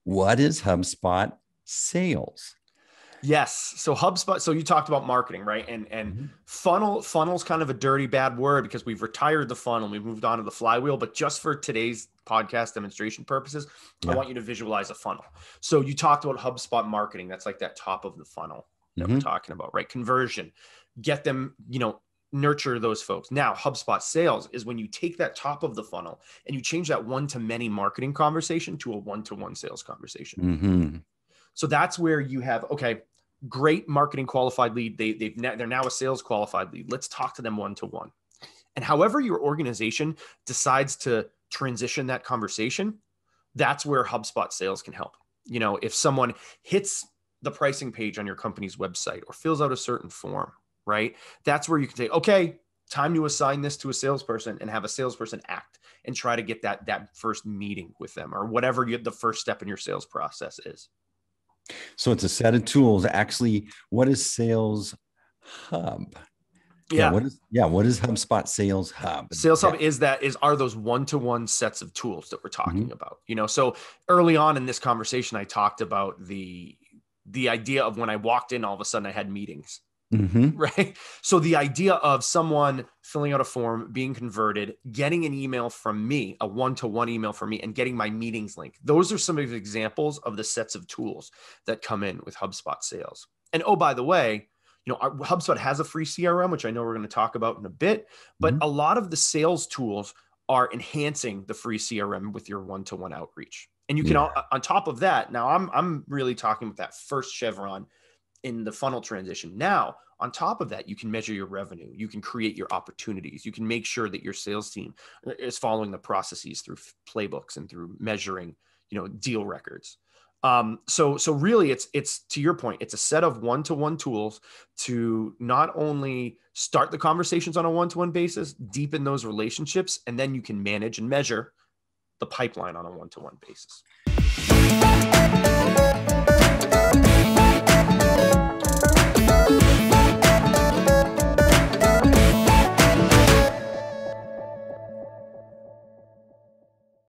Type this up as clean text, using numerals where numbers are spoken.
What is HubSpot sales? Yes. So HubSpot, so you talked about marketing, right? And funnel's kind of a dirty, bad word because we've retired the funnel. We've moved on to the flywheel, but just for today's podcast demonstration purposes, I want you to visualize a funnel. So you talked about HubSpot marketing. That's like that top of the funnel that we're talking about, right? Conversion, get them, nurture those folks. Now, HubSpot sales is when you take that top of the funnel and you change that one-to-many marketing conversation to a one-to-one sales conversation. So that's where you have, okay, great marketing qualified lead. They're now a sales qualified lead. Let's talk to them one-to-one. And however your organization decides to transition that conversation, that's where HubSpot sales can help. If someone hits the pricing page on your company's website or fills out a certain form, right? That's where you can say, okay, time to assign this to a salesperson and have a salesperson act and try to get that first meeting with them or whatever the first step in your sales process is. So it's a set of tools. Actually, what is Sales Hub? What is HubSpot Sales Hub? Sales Hub are those one-to-one sets of tools that we're talking about. So early on in this conversation, I talked about the idea of when I walked in, all of a sudden I had meetings. Right. So the idea of someone filling out a form, being converted, getting an email from me, a one-to-one email from me, and getting my meetings link. Those are some of the examples of the sets of tools that come in with HubSpot sales. And oh, by the way, HubSpot has a free CRM, which I know we're going to talk about in a bit, but a lot of the sales tools are enhancing the free CRM with your one-to-one outreach. And you can, on top of that, now I'm really talking about that first chevron in the funnel transition. Now, on top of that, you can measure your revenue. You can create your opportunities. You can make sure that your sales team is following the processes through playbooks and through measuring, deal records. So really it's to your point, it's a set of one-to-one tools to not only start the conversations on a one-to-one basis, deepen those relationships, and then you can manage and measure the pipeline on a one-to-one basis.